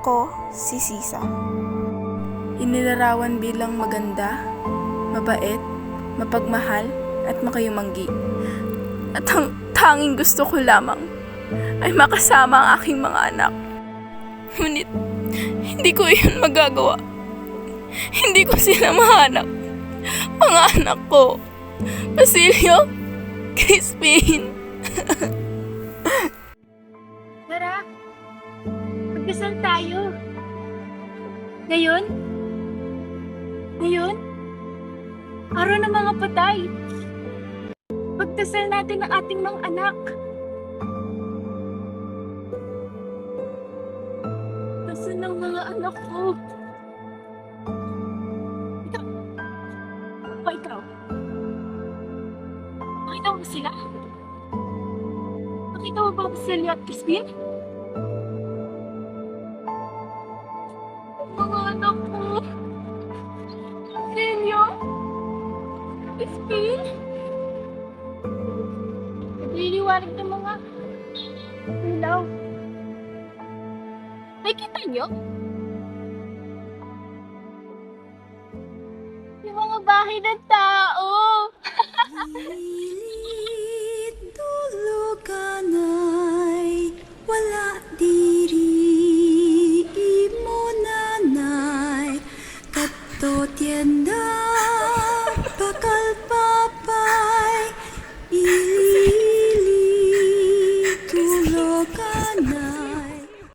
Ako si Sisa. Inilarawan bilang maganda, mabait, mapagmahal at makayumanggi. At ang tanging gusto ko lamang ay makasama ang aking mga anak. Ngunit hindi ko iyon magagawa. Hindi ko sila mahanap. Mga anak ko, Basilio, Crispin. Tara, magdasal tayo. Ngayon, araw ng mga patay. Pagdasal natin ang ating mga anak. Nasaan ang mga anak ko? Ikaw. Nakita mo ba sila? Nakita mo ba Basilio at Crispin? Mga anak ko. Basilio? Crispin? Nagliliwanag ng mga ilaw. Nakikita niyo? Yung mga bahay ng tao. Pilit tuluganay, wala diri mo nanay, kadto tienda bakal papay, pilit tuluganay.